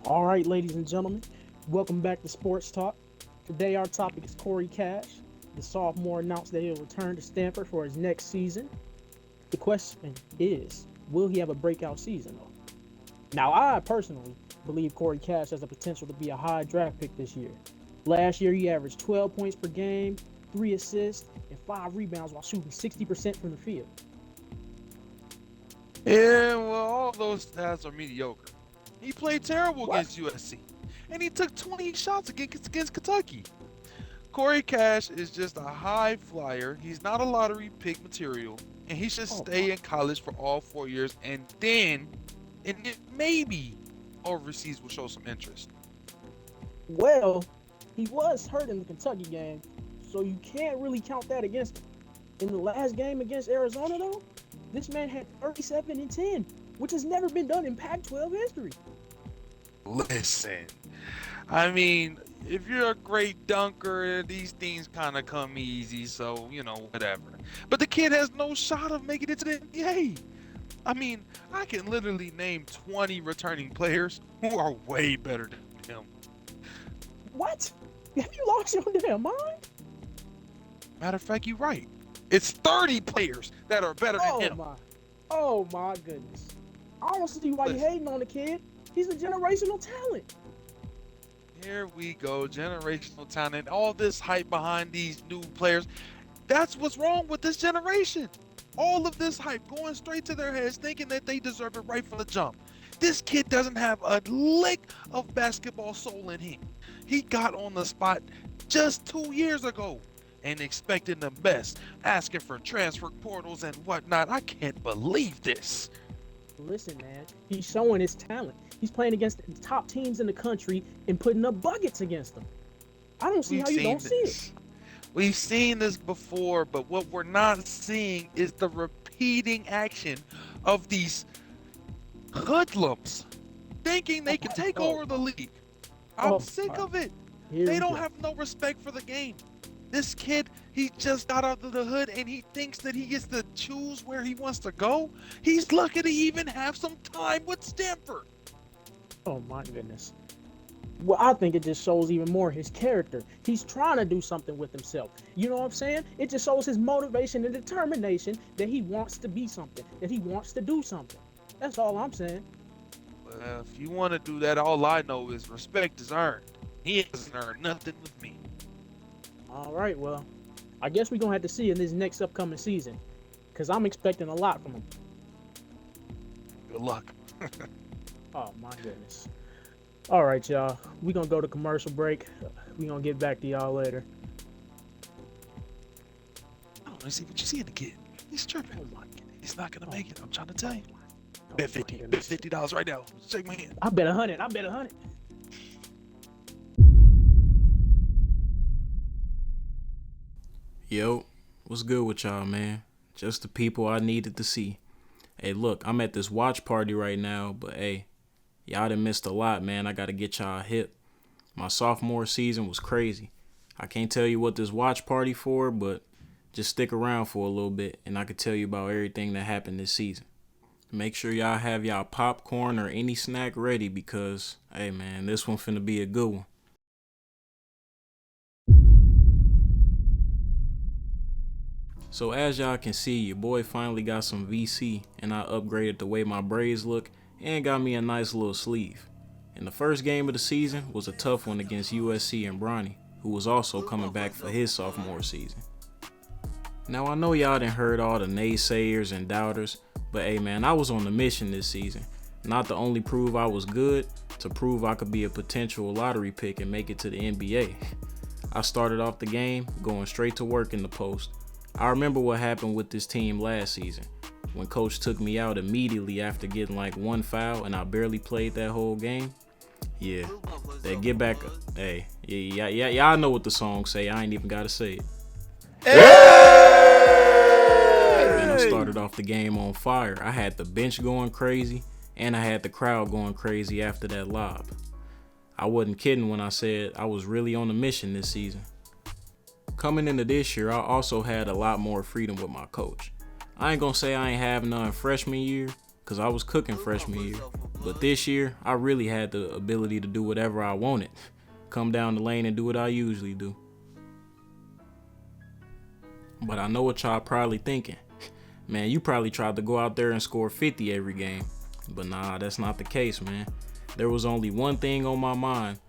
All right, ladies and gentlemen, welcome back to Sports Talk. Today, our topic is Corey Cash. The sophomore announced that he'll return to Stanford for his next season. The question is, will he have a breakout season, though? Now, I personally believe Corey Cash has the potential to be a high draft pick this year. Last year, he averaged 12 points per game, 3 assists, and 5 rebounds while shooting 60% from the field. Yeah, well, all those stats are mediocre. He played terrible What? against USC, and he took 20 shots against Kentucky. Corey Cash is just a high flyer. He's not a lottery pick material, and he should Oh, stay in college for all 4 years, and then maybe overseas will show some interest. well, he was hurt in the Kentucky game, so you can't really count that against him. In the last game against Arizona, though, this man had 37 and 10, which has never been done in Pac-12 history. Listen, I mean, if you're a great dunker, these things kind of come easy, so, whatever. But the kid has no shot of making it to the NBA. I mean, I can literally name 20 returning players who are way better than him. What? Have you lost your damn mind? Matter of fact, you're right. It's 30 players that are better than him. Oh my goodness. I don't see why you're hating on the kid. He's a generational talent. Here we go, generational talent, all this hype behind these new players. That's what's wrong with this generation. All of this hype going straight to their heads, thinking that they deserve it right from the jump. This kid doesn't have a lick of basketball soul in him. He got on the spot just 2 years ago and expecting the best, asking for transfer portals and whatnot. I can't believe this. Listen, man, he's showing his talent. He's playing against the top teams in the country and putting up buckets against them. I don't see how you don't see it. We've seen this before, but what we're not seeing is the repeating action of these hoodlums thinking they can take over the league. I'm sick of it. They don't have no respect for the game. This kid, he just got out of the hood and he thinks that he gets to choose where he wants to go. He's lucky to even have some time with Stanford. Oh my goodness. Well, I think it just shows even more his character. He's trying to do something with himself. You know what I'm saying? It just shows his motivation and determination that he wants to be something, that he wants to do something. That's all I'm saying. Well, if you want to do that, all I know is respect is earned. He hasn't earned nothing with me. All right, well, I guess we're going to have to see in this next upcoming season, because I'm expecting a lot from him. Good luck. Oh, my goodness. All right, y'all. We're going to go to commercial break. We're going to get back to y'all later. I don't know, see what you see in the kid. He's tripping. Oh, my goodness. He's not going to make it. I'm trying to tell you. Oh, Bet $50 right now. Shake my hand. I bet 100. I bet 100. Yo, what's good with y'all, man? Just the people I needed to see. Hey, look, I'm at this watch party right now, but hey, y'all done missed a lot, man. I gotta get y'all hip. My sophomore season was crazy. I can't tell you what this watch party for, but just stick around for a little bit and I can tell you about everything that happened this season. Make sure y'all have y'all popcorn or any snack ready because, hey man, this one finna be a good one. So as y'all can see, your boy finally got some VC and I upgraded the way my braids look and got me a nice little sleeve. And the first game of the season was a tough one against USC and BRONNY, who was also coming back for his sophomore season. Now I know y'all done heard all the naysayers and doubters, but hey man, I was on a mission this season. Not to only prove I was good, to prove I could be a potential lottery pick and make it to the NBA. I started off the game going straight to work in the post. I remember what happened with this team last season, when coach took me out immediately after getting like one foul and I barely played that whole game. Yeah, that get back, hey, yeah, y'all know what the song say, I ain't even gotta say it. And I started off the game on fire. I had the bench going crazy and I had the crowd going crazy after that lob. I wasn't kidding when I said I was really on a mission this season. Coming into this year, I also had a lot more freedom with my coach. I ain't gonna say I ain't have none freshman year, cause I was cooking freshman year, But this year, I really had the ability to do whatever I wanted. Come down the lane and do what I usually do. But I know what y'all probably thinking. Man, you probably tried to go out there and score 50 every game. But nah, that's not the case, man. There was only one thing on my mind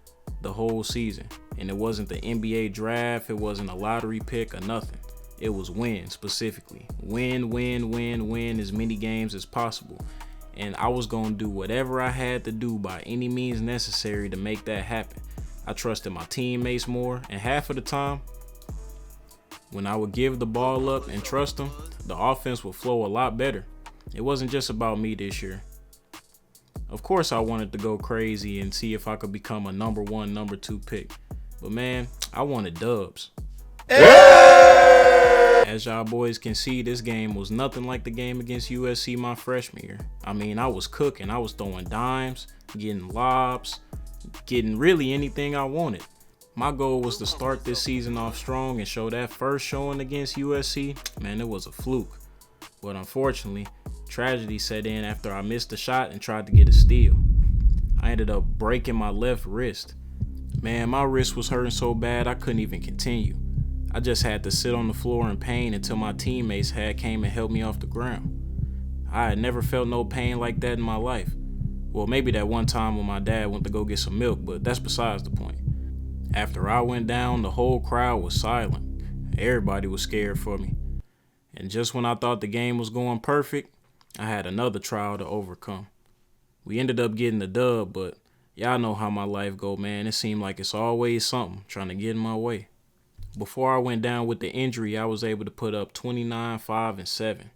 the whole season. And it wasn't the NBA draft, it wasn't a lottery pick or nothing. It was win specifically. Win as many games as possible. And I was going to do whatever I had to do by any means necessary to make that happen. I trusted my teammates more, and half of the time, when I would give the ball up and trust them, the offense would flow a lot better. It wasn't just about me this year. Of course, I wanted to go crazy and see if I could become a number 1, number 2 pick. But man, I wanted dubs. As y'all boys can see, this game was nothing like the game against USC my freshman year. I mean, I was cooking. I was throwing dimes, getting lobs, getting really anything I wanted. My goal was to start this season off strong and show that first showing against USC, man, it was a fluke. But unfortunately, tragedy set in after I missed a shot and tried to get a steal. I ended up breaking my left wrist. Man, my wrist was hurting so bad I couldn't even continue. I just had to sit on the floor in pain until my teammates came and helped me off the ground. I had never felt no pain like that in my life. Well, maybe that one time when my dad went to go get some milk, but that's besides the point. After I went down, the whole crowd was silent. Everybody was scared for me. And just when I thought the game was going perfect, I had another trial to overcome. We ended up getting the dub, but y'all know how my life go, man. It seemed like it's always something trying to get in my way. Before I went down with the injury, I was able to put up 29, 5, and 7.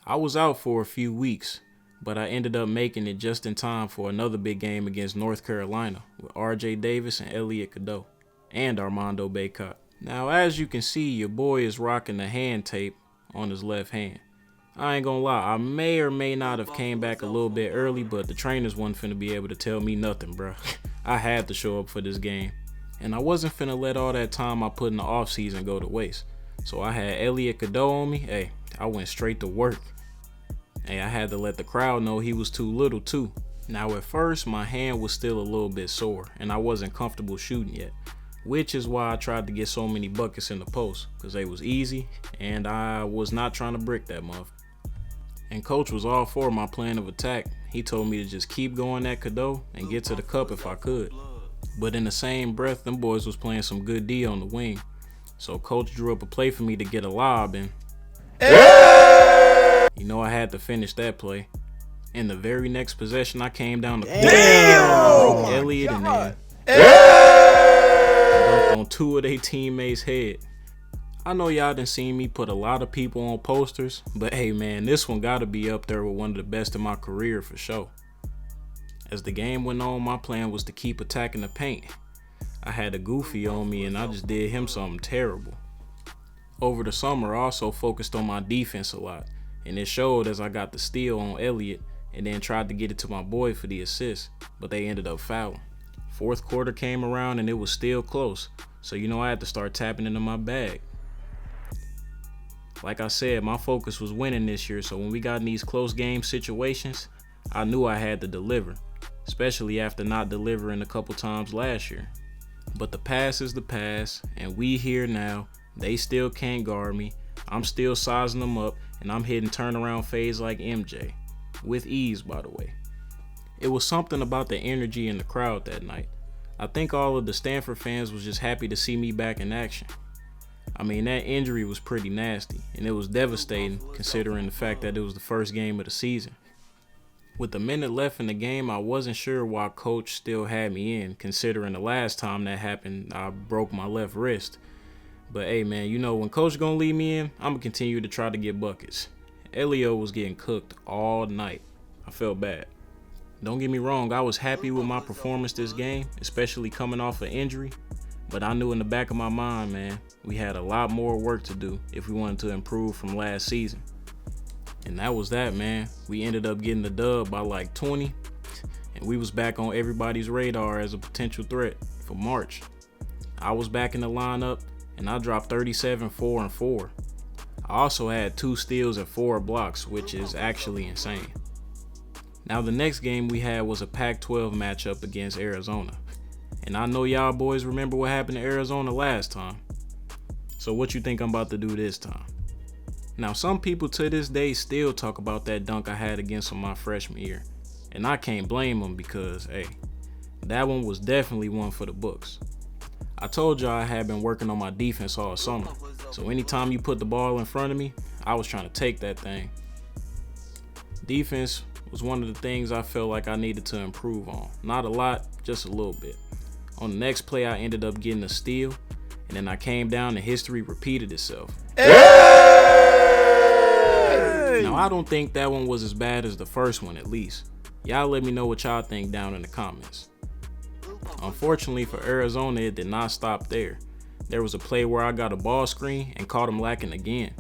I was out for a few weeks, but I ended up making it just in time for another big game against North Carolina with RJ Davis and ELLIOT CADEAU and Armando Bacot. Now, as you can see, your boy is rocking the hand tape on his left hand. I ain't gonna lie, I may or may not have came back a little bit early, but the trainers wasn't finna be able to tell me nothing, bro. I had to show up for this game. And I wasn't finna let all that time I put in the offseason go to waste. So I had ELLIOT CADEAU on me. Hey, I went straight to work. Hey, I had to let the crowd know he was too little too. Now at first, my hand was still a little bit sore and I wasn't comfortable shooting yet, which is why I tried to get so many buckets in the post, because they was easy and I was not trying to brick that muff. And coach was all for my plan of attack. He told me to just keep going at CADEAU and get to the cup if I could. But in the same breath, them boys was playing some good D on the wing. So coach drew up a play for me to get a lob and you know I had to finish that play. In the very next possession, I came down the court, broke ELLIOT and then dunked on 2 of their teammates' head. I know y'all done seen me put a lot of people on posters, but hey man, this one gotta be up there with one of the best in my career for sure. As the game went on, my plan was to keep attacking the paint. I had a goofy on me and I just did him something terrible. Over the summer, I also focused on my defense a lot, and it showed as I got the steal on ELLIOT and then tried to get it to my boy for the assist, but they ended up fouling. Fourth quarter came around and it was still close, so you know I had to start tapping into my bag. Like I said, my focus was winning this year, so when we got in these close game situations, I knew I had to deliver, especially after not delivering a couple times last year. But the past is the past, and we here now. They still can't guard me. I'm still sizing them up, and I'm hitting turnaround fades like MJ. With ease, by the way. It was something about the energy in the crowd that night. I think all of the Stanford fans was just happy to see me back in action. I mean, that injury was pretty nasty, and it was devastating considering the fact that it was the first game of the season. With a minute left in the game, I wasn't sure why coach still had me in, considering the last time that happened, I broke my left wrist. But hey man, you know when coach gonna leave me in, I'm gonna continue to try to get buckets. ELLIOT was getting cooked all night. I felt bad. Don't get me wrong, I was happy with my performance this game, especially coming off an injury. But I knew in the back of my mind, man, we had a lot more work to do if we wanted to improve from last season. And that was that, man. We ended up getting the dub by like 20, and we was back on everybody's radar as a potential threat for March. I was back in the lineup, and I dropped 37, 4, and 4. I also had 2 steals and 4 blocks, which is actually insane. Now the next game we had was a Pac-12 matchup against Arizona. And I know y'all boys remember what happened to Arizona last time. So what you think I'm about to do this time? Now some people to this day still talk about that dunk I had against them my freshman year. And I can't blame them because, hey, that one was definitely one for the books. I told y'all I had been working on my defense all summer. So anytime you put the ball in front of me, I was trying to take that thing. Defense was one of the things I felt like I needed to improve on. Not a lot, just a little bit. On the next play, I ended up getting a steal, and then I came down and history repeated itself. Hey! Now, I don't think that one was as bad as the first one, at least. Y'all let me know what y'all think down in the comments. Unfortunately for Arizona, it did not stop there. There was a play where I got a ball screen and caught him lacking again.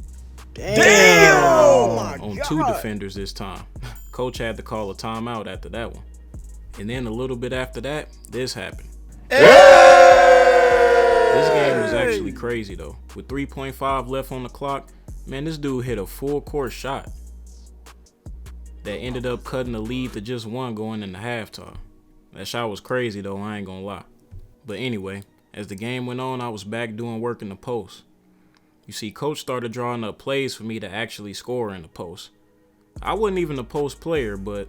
Damn! Oh my on God. 2 defenders this time. Coach had to call a timeout after that one. And then a little bit after that, this happened. Hey! This game was actually crazy though. With 3.5 left on the clock, man, this dude hit a full court shot that ended up cutting the lead to just 1 going into halftime. That shot was crazy though, I ain't gonna lie. But anyway, as the game went on, I was back doing work in the post. You see, coach started drawing up plays for me to actually score in the post. I wasn't even a post player, but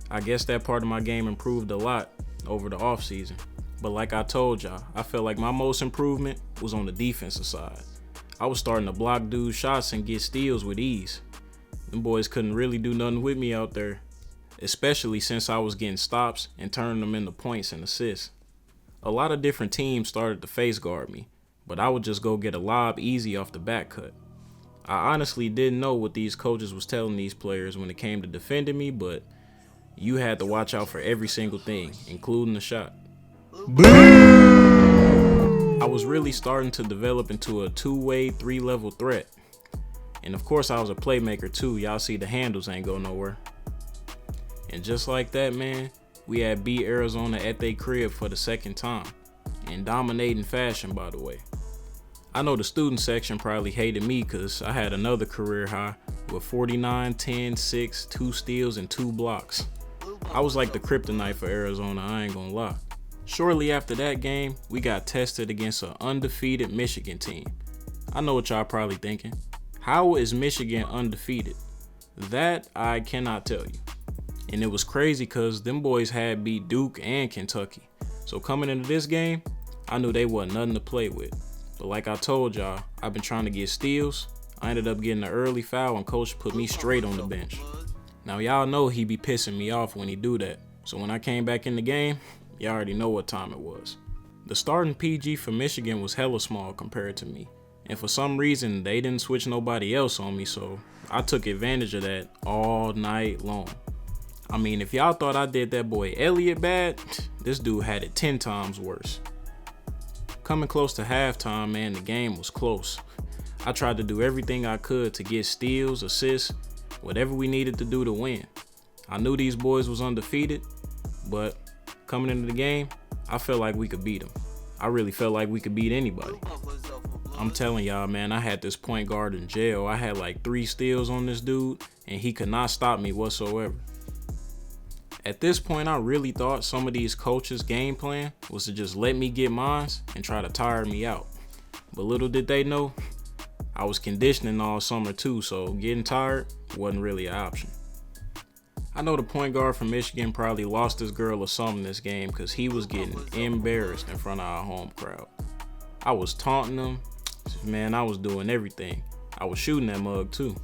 I guess that part of my game improved a lot over the offseason. But like I told y'all, I felt like my most improvement was on the defensive side. I was starting to block dudes' shots and get steals with ease. Them boys couldn't really do nothing with me out there, especially since I was getting stops and turning them into points and assists. A lot of different teams started to face guard me, but I would just go get a lob easy off the back cut. I honestly didn't know what these coaches was telling these players when it came to defending me, but you had to watch out for every single thing, including the shot. I was really starting to develop into a 2-way, 3-level threat. And of course I was a playmaker too. Y'all see the handles ain't go nowhere. And just like that, man, we had beat Arizona at their crib for the second time. In dominating fashion, by the way. I know the student section probably hated me because I had another career high with 49, 10, 6, 2 steals, and 2 blocks. I was like the kryptonite for Arizona, I ain't gonna lie. Shortly after that game, we got tested against an undefeated Michigan team. I know what y'all probably thinking. How is Michigan undefeated? That I cannot tell you. And it was crazy because them boys had beat Duke and Kentucky. So coming into this game, I knew they wasn't nothing to play with. But like I told y'all, I've been trying to get steals. I ended up getting an early foul and coach put me straight on the bench. Now y'all know he be pissing me off when he do that. So when I came back in the game, y'all already know what time it was. The starting PG for Michigan was hella small compared to me. And for some reason, they didn't switch nobody else on me, so I took advantage of that all night long. I mean, if y'all thought I did that boy ELLIOT bad, this dude had it 10 times worse. Coming close to halftime, man, the game was close. I tried to do everything I could to get steals, assists, whatever we needed to do to win. I knew these boys was undefeated, but coming into the game, I felt like we could beat them. I really felt like we could beat anybody. I'm telling y'all, man, I had this point guard in jail. I had like 3 steals on this dude, and he could not stop me whatsoever. At this point, I really thought some of these coaches' game plan was to just let me get mines and try to tire me out. But little did they know, I was conditioning all summer too, so getting tired wasn't really an option. I know the point guard from Michigan probably lost his girl or something this game because he was getting embarrassed in front of our home crowd. I was taunting him. Man, I was doing everything. I was shooting that mug too.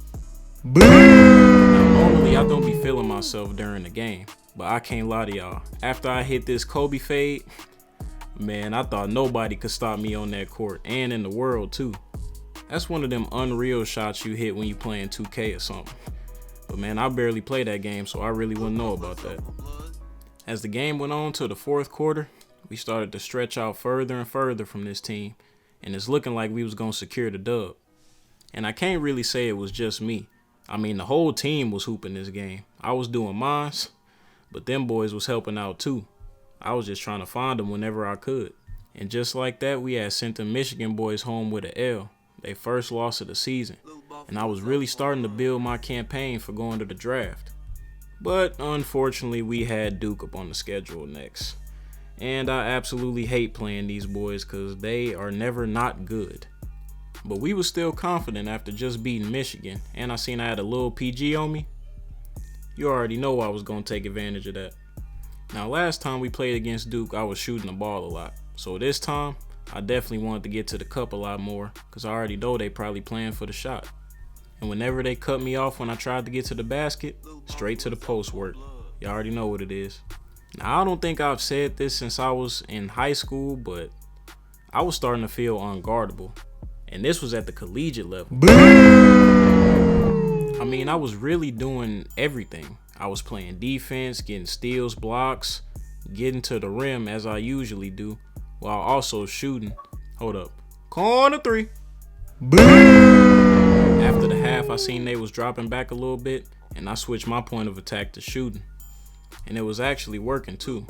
Now, normally, I don't be feeling myself during the game, but I can't lie to y'all. After I hit this Kobe fade, man, I thought nobody could stop me on that court and in the world too. That's one of them unreal shots you hit when you playing 2K or something. But man, I barely play that game, so I really wouldn't know about that. As the game went on to the 4th quarter, we started to stretch out further and further from this team, and it's looking like we was gonna secure the dub. And I can't really say it was just me. I mean, the whole team was hooping this game. I was doing mines, but them boys was helping out too. I was just trying to find them whenever I could. And just like that, we had sent the Michigan boys home with an L. They first loss of the season. And I was really starting to build my campaign for going to the draft. But unfortunately, we had Duke up on the schedule next. And I absolutely hate playing these boys because they are never not good. But we was still confident after just beating Michigan, and I seen I had a little PG on me. You already know I was going to take advantage of that. Now last time we played against Duke, I was shooting the ball a lot. So this time, I definitely wanted to get to the cup a lot more because I already know they probably playing for the shot. And whenever they cut me off when I tried to get to the basket, straight to the post work. You already know what it is. Now I don't think I've said this since I was in high school, but I was starting to feel unguardable. And this was at the collegiate level. I mean, I was really doing everything. I was playing defense, getting steals, blocks, getting to the rim as I usually do, while also shooting. Hold up. Corner three. After the half, I seen they was dropping back a little bit, and I switched my point of attack to shooting. And it was actually working too.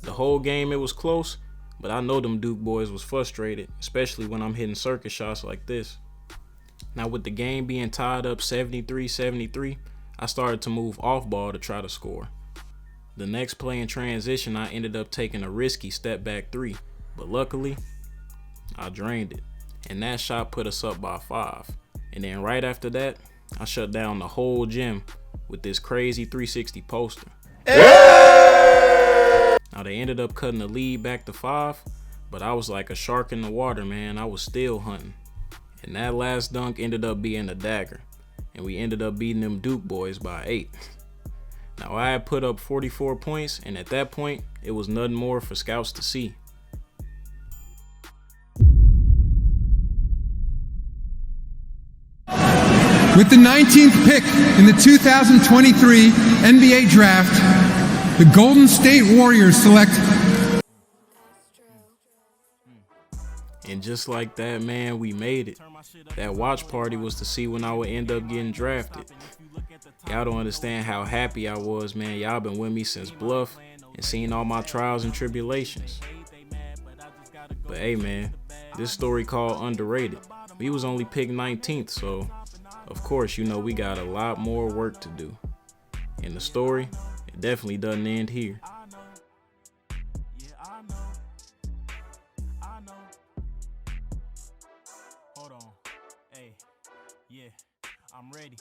The whole game it was close, but I know them Duke boys was frustrated, especially when I'm hitting circus shots like this. Now with the game being tied up 73-73, I started to move off ball to try to score. The next play in transition, I ended up taking a risky step back three, but luckily, I drained it. And that shot put us up by 5. And then right after that, I shut down the whole gym with this crazy 360 poster. Now they ended up cutting the lead back to 5, but I was like a shark in the water, man. I was still hunting. And that last dunk ended up being a dagger. And we ended up beating them Duke boys by 8. Now I had put up 44 points, and at that point, it was nothing more for scouts to see. With the 19th pick in the 2023 NBA Draft, the Golden State Warriors select. And just like that, man, we made it. That watch party was to see when I would end up getting drafted. Y'all don't understand how happy I was, man. Y'all been with me since Bluff and seen all my trials and tribulations. But hey, man, this story called Underrated. We was only picked 19th, so of course, you know we got a lot more work to do. And the story, it definitely doesn't end here. Hold on. Hey, yeah, I'm ready.